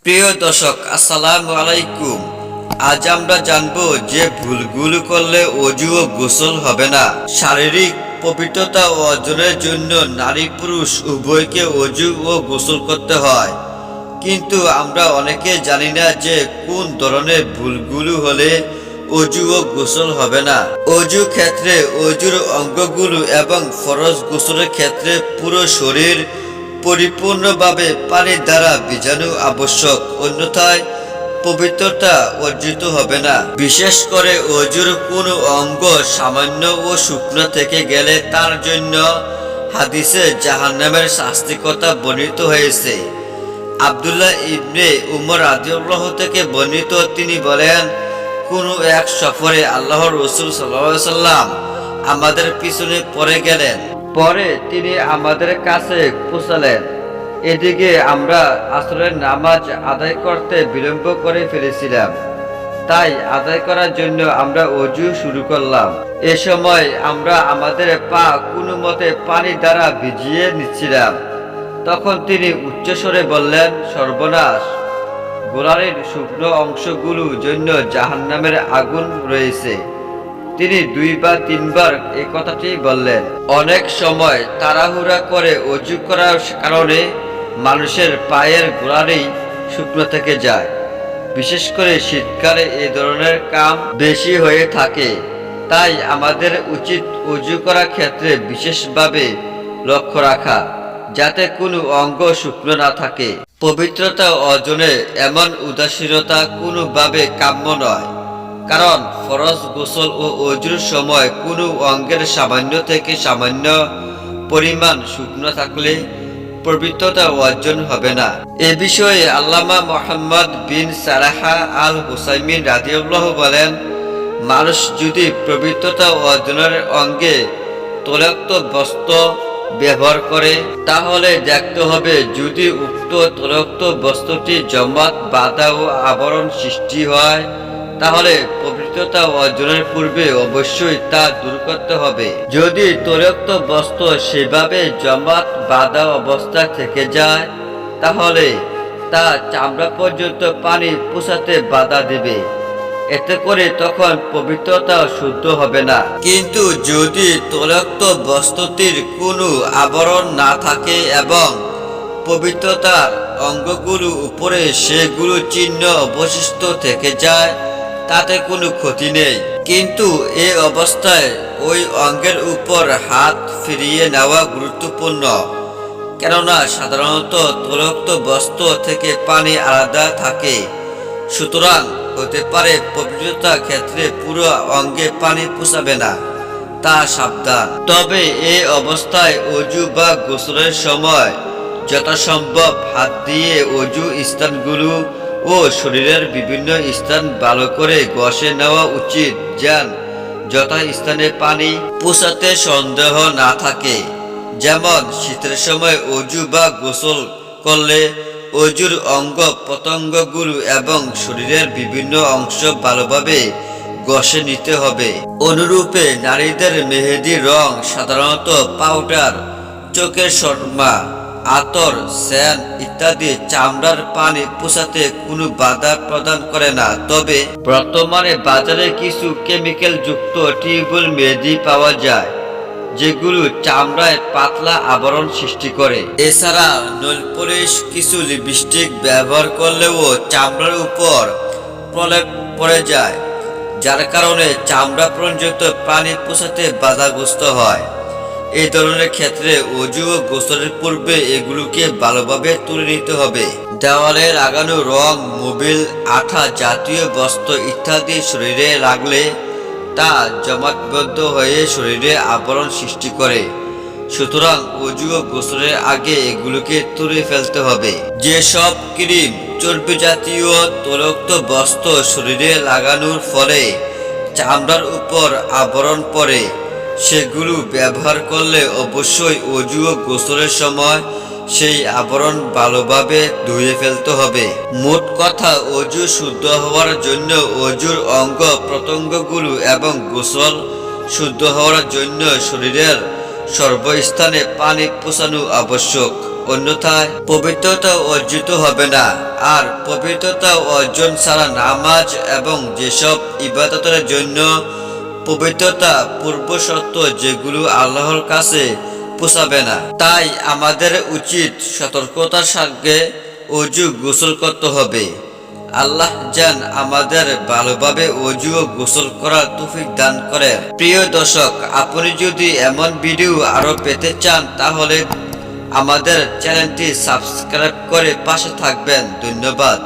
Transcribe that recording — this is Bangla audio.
প্রিয় দর্শক, আসসালামু আলাইকুম। আজ আমরা জানবো যে ভুলগুলো করলে অজু ও গোসল হবে না। শারীরিক পবিত্রতা অর্জনের জন্য নারী পুরুষ উভয়কে অজু ও গোসল করতে হয়, কিন্তু আমরা অনেকে জানি না যে কোন ধরনের ভুলগুলো হলে অজু ও গোসল হবে না। অজু ক্ষেত্রে অজুর অঙ্গগুলো এবং ফরজ গোসলের ক্ষেত্রে পুরো শরীর পরিপূর্ণভাবে পানির দ্বারা ভিজানো আবশ্যক, অন্যথায় পবিত্রতা অর্জিত হবে না। বিশেষ করে অজুর কোনো অঙ্গ সামান্য ও শুকনো থেকে গেলে তার জন্য হাদিসে জাহান্নামের শাস্তির কথা বর্ণিত হয়েছে। আব্দুল্লাহ ইবনে উমর রাদিয়াল্লাহু থেকে বর্ণিত, তিনি বলেন, কোনো এক সফরে আল্লাহর রাসূল সাল্লাল্লাহু আলাইহি সাল্লাম আমাদের পিছনে পড়ে গেলেন। পরে তিনি আমাদের কাছে পৌঁছালেন। এদিকে আমরা আসরের নামাজ আদায় করতে বিলম্ব করে ফেলেছিলাম, তাই আদায় করার জন্য আমরা অজু শুরু করলাম। এ সময় আমরা আমাদের পা কোনো মতে পানি দ্বারা ভিজিয়ে নিচ্ছিলাম। তখন তিনি উচ্চস্বরে বললেন, সর্বনাশ! গোড়ালির শুকনো অংশগুলোর জন্য জাহান্নামের আগুন রয়েছে। তিনি 2 বা 3 বার এই কথাটি বললেন। অনেক সময় তাড়াহুড়া করে অজু করার কারণে মানুষের পায়ের গোড়ালি শুকনো থেকে যায়। বিশেষ করে শীতকালে এই ধরনের কাম বেশি হয়ে থাকে। তাই আমাদের উচিত অজু করার ক্ষেত্রে বিশেষভাবে লক্ষ্য রাখা, যাতে কোনো অঙ্গ শুকনো না থাকে। পবিত্রতা অর্জনে এমন উদাসীনতা কোনোভাবে কাম্য নয়, কারণ ফরজ গোসল ও অজুর সময় কোনো অঙ্গের সামান্য থেকে সামান্য পরিমাণ শুকনো থাকলে পবিত্রতা অর্জন হবে না। এ বিষয়ে আল্লামা মুহাম্মদ বিন সালাহা আল হুসাইমিন রাদিয়াল্লাহু বলেন, মানুষ যদি পবিত্রতা অর্জনের অঙ্গে তৈলাক্ত বস্ত্র ব্যবহার করে, তাহলে দেখতে হবে যদি উক্ত তৈলাক্ত বস্ত্রটি জমাট বাঁধা ও আবরণ সৃষ্টি হয়, তাহলে পবিত্রতা অর্জনের পূর্বে অবশ্যই তা দূর করতে হবে। যদি তৈলাক্ত বস্ত্র সেভাবে জমাট বাঁধা অবস্থায় থেকে যায়, তাহলে তা চামড়া পর্যন্ত পানি পৌঁছাতে বাধা দেবে। এতে করে তখন পবিত্রতা শুদ্ধ হবে না। কিন্তু যদি তৈলাক্ত বস্ত্রটির কোনো আবরণ না থাকে এবং পবিত্রতার অঙ্গগুলো উপরে সেগুলো চিহ্ন অবশিষ্ট থেকে যায়, তাতে কোনো ক্ষতি নেই। কিন্তু এই অবস্থায় ওই অঙ্গের উপর হাত ফিরিয়ে নেওয়া গুরুত্বপূর্ণ, কেননা সাধারণত তৈলাক্ত বস্ত্র থেকে পানি আলাদা থাকে। সুতরাং হতে পারে পবিত্রতার ক্ষেত্রে পুরো অঙ্গে পানি পৌঁছাবে না, তা সাবধান। তবে এই অবস্থায় অজু বা গোসলের সময় যথাসম্ভব হাত দিয়ে অজু স্থানগুলো ও শরীরের বিভিন্ন স্থান ভালো করে ঘষে নেওয়া উচিত, যেন যথা স্থানে পানি পৌঁছাতে সন্দেহ না থাকে। যেমন শীতের সময় অজু বা গোসল করলে অজুর অঙ্গ প্রত্যঙ্গগুলো এবং শরীরের বিভিন্ন অংশ ভালোভাবে ঘষে নিতে হবে। অনুরূপে নারীদের মেহেদি রং সাধারণত পাউডার, চোখের সুরমা, আতর, সেন্ট ইত্যাদি চামড়ার পানি পৌঁছাতে কোনো বাধা প্রদান করে না। তবে বর্তমানে বাজারে কিছু কেমিক্যাল যুক্ত টিউবওয়েল মেহেদি পাওয়া যায়, যেগুলো চামড়ায় পাতলা আবরণ সৃষ্টি করে। এছাড়া নেল পলিশ, কিছু লিপস্টিক ব্যবহার করলেও চামড়ার উপর প্রলেপ পড়ে যায়, যার কারণে চামড়া পর্যন্ত পানি পৌঁছাতে বাধাগ্রস্ত হয়। এই ধরনের ক্ষেত্রে অজু ও গোসলের পূর্বে এগুলোকে ভালোভাবে তুলে নিতে হবে। দেওয়ালে লাগানো রং, মোবিল, আঠা জাতীয় বস্ত্র ইত্যাদি শরীরে লাগলে তা জমাটবদ্ধ হয়ে শরীরে আবরণ সৃষ্টি করে। সুতরাং অজু ও গোসলের আগে এগুলোকে তুলে ফেলতে হবে। যেসব ক্রিম, চর্বি জাতীয় তৈলাক্ত বস্ত্র শরীরে লাগানোর ফলে চামড়ার উপর আবরণ পড়ে, সেগুলো ব্যবহার করলে অবশ্যই অজু ও গোসলের সময় সেই আবরণ ভালোভাবে ধুয়ে ফেলতে হবে। মোট কথা, অজু শুদ্ধ হওয়ার জন্য অজুর অঙ্গ প্রত্যঙ্গগুলো এবং গোসল শুদ্ধ হওয়ার জন্য শরীরের সর্বস্থানে পানি পৌঁছানো আবশ্যক। অন্যথায় পবিত্রতা অর্জিত হবে না। আর পবিত্রতা অর্জন ছাড়া নামাজ এবং যেসব ইবাদতের জন্য পবিত্রতা পূর্ব শর্ত, যেগুলো আল্লাহর কাছে পোষাবে না। তাই আমাদের উচিত সতর্কতার সঙ্গে অজু গোসল করতে হবে। আল্লাহ যেন আমাদের ভালোভাবে অজু ও গোসল করার তৌফিক দান করেন। প্রিয় দর্শক, আপনি যদি এমন ভিডিও আরো পেতে চান তাহলে আমাদের চ্যানেলটি সাবস্ক্রাইব করে পাশে থাকবেন। ধন্যবাদ।